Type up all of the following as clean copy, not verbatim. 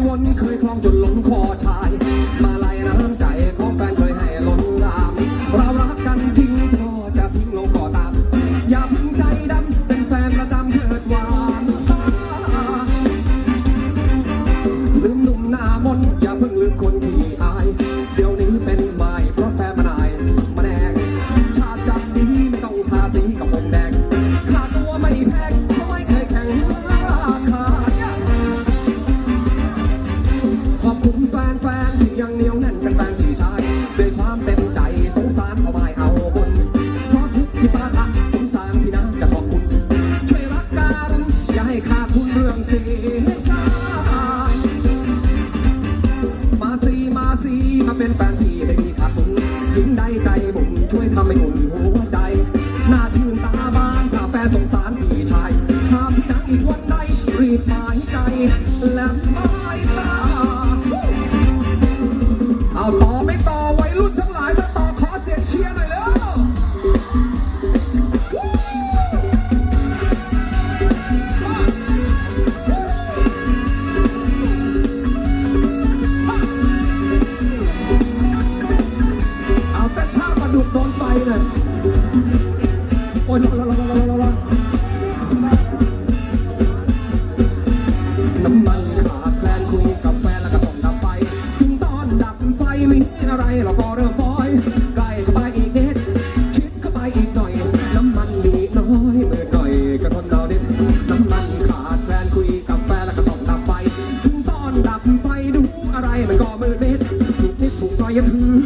วนเคยคล้องจนล้นคอชายมาลัยน้ำใจของแฟนเคยให้ล้นรามเรารักกันจริงเธอจะทิ้งลงก็ตามอย่าพึ่งใจดำเป็นแฟนประจำเถิดหวานลืมหนุ่มหน้ามนอย่าเพิ่งลืมคนที่อายเดี๋ยวนี้เป็นไม้เพราะแฟนมานายมาแดงชาติจัดดีไม่ต้องทาสีกับผมแดงค่าตัวไม่แพงเพราะไม่เคยแข่งราคาขอบคุณแฟนๆที่ยังเหนียวแน่นเป็นแฟนที่ชายด้วยความเต็มใจสงสารเขาไม่เอาบนเพราะทุกที่ปาทะสงสารที่น่าจะขอบคุณช่วยรักกันอย่าให้ขาดทุนเรื่องเสียใจมาเป็นแฟนที่ได้มีขาดทุนยิ่งได้ใจบุญช่วยทำให้อุ่นหัวใจหน้าชื่นตาบานถ้าแฟนสงสารพี่ชายหากพี่ดังอีกวันใดรีบหมายใจและหมายตาเอาต่อไม่ต่อวัยรุ่นทั้งหลายถ้าต่อขอเสียงเชียร์หน่อยเร็วดุโดนไฟเลยโอ้ยน้ำมันขาดแฟนคุยกับแฟนแล้วก็ต้องดับไฟถึงตอนดับไฟมีอะไรเราก็เริ่มฟอยใกล้เข้าไปอีกนิดชิดเข้าไปอีกหน่อยน้ำมันมีน้อยเมื่อหน่อยก็ทนเรานิดน้ำมันขาดแฟนคุยกับแฟนแล้วก็ต้องดับไฟถึงตอนดับไฟดูอะไรมันก็มืดนิดถูกนิดถูกหน่อยอย่าถือ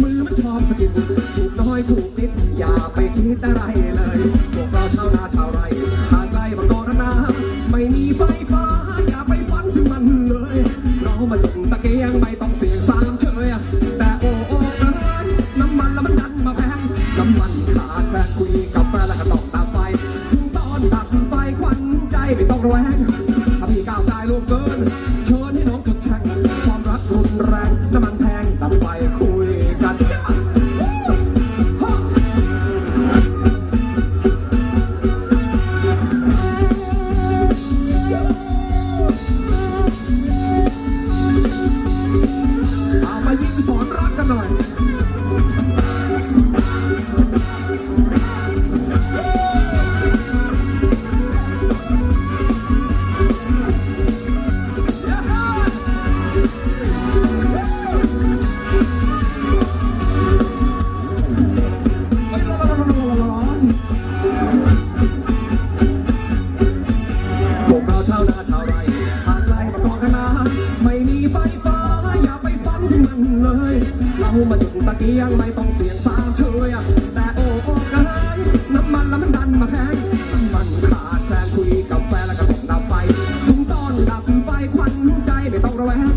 มือมันชอบสะกิดถูกน้อยถูกนิดอย่าไปคิดอะไรเลยพวกเราชาวนาชาวไร่ทางไกลบางกอกน้ำไม่มีไฟฟ้าอย่าไปฝันถึงมันเลยเรามาจุดตะเกียงไม่ต้องเสี่ยงสามเฉยแต่โอ้น้ำมันแล้วมันดันมาแพงน้ำมันขาดแฟนคุยกับแฟนแล้วก็ต้องดับไฟถึงตอนดับไฟควันใจไม่ต้องระแวงถ้าพี่ก้าวกายล่วงเกินเชิญให้น้องจุดแช่งความรักรุนแรงน้ำมันแพงดับไฟคุยกันสอนรักกันหน่อยพวกเราชาวนาชาวไร่หาดไร่มากองคณะไม่มีไฟฟ้าอย่าไปฝันถึงมันเลยเรามาจุดตะเกียงไม่ต้องเสี่ยงสามเฉยแต่โอ้กันน้ำมันแล้วมันดันมาแพงน้ำมันขาดแฟนคุยกับแฟนแล้วก็ต้องดับไฟถึงตอนดับไฟควันใจไม่ต้องระแวง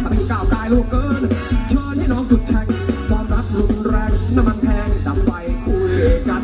ถ้าพี่ก้าวกายล่วงเกินเชิญให้น้องจุดแช่งความรักรุนแรงน้ำมันแพงดับไฟคุยกัน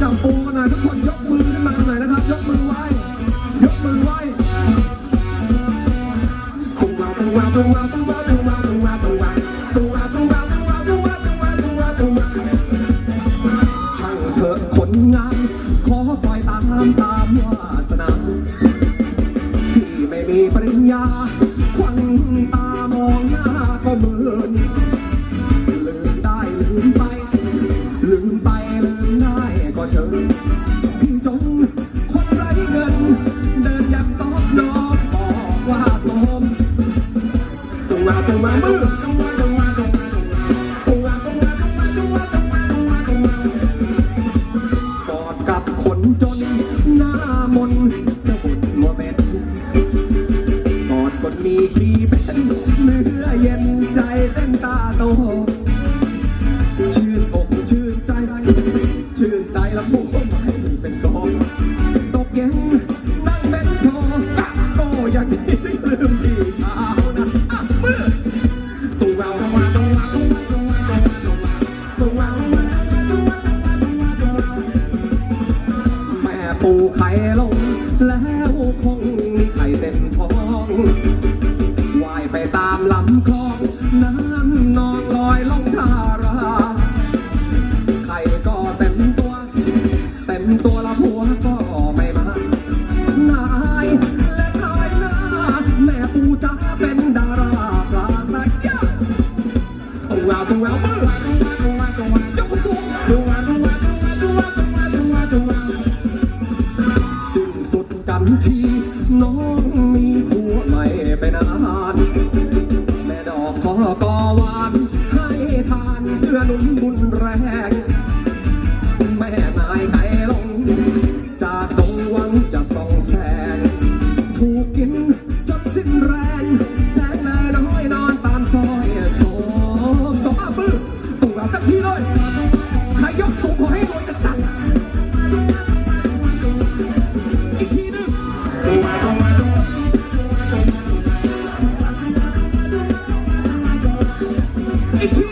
จับปูกันหน่อยทุกคนยกมือขึ้นมาหน่อยนะครับยกมือไว้ยกมือไว้ตุ้งวาตุ้งวาตุ้งวาตุ้งวาตุ้งวาตุ้งวาตุ้งวาตุ้งวาตุ้งวาตุ้งวาตุ้งวาตุ้งวาตุ้งวาตุ้งวาช่างเถอะคนงานขอปล่อยตามวาสนาที่ไม่มีปริญญาควันตามองหน้าก็เหมือนลืมได้ลืมไปลืมไปลืมได้ก็เชิญพี่จงคนไร้เงินเดินอย่างตอกนอกบอกว่าสมตุ้งมาตุ้งมามือตุ้งมาตุ้งมาตุ้งมาตุ้งมาตุ้งมาตุ้งมาตุ้งมาตุ้งมาตุ้งมา ปูไข่ลงแล้วคงมีไข่เต็มท้องว่ายไปตามลำคลองน้ำนองลอยลงทาราไข่ก็เต็มตัวละผัวก็ไม่มานายและนายหน้าแม่ปูจ๋าเป็นดาราปลาไหลยะต้องแววมือยกสูงสิ้นสุดกันทีน้องมีผัวใหม่ไปนานแม่ดอกขอกอหวานให้ทานเพื่อหนุนบุญแรงแม่นายไก่ลงจากดงหวังจะส่องแสงถูกกินจนสิ้นแรงแสงเลยน้อยนอนตามซอยโสมต้องอ้าปื้อต้องเอาทักทีเลยใครยกสูงขอให้รวยจัดอีกทีนึงอีกที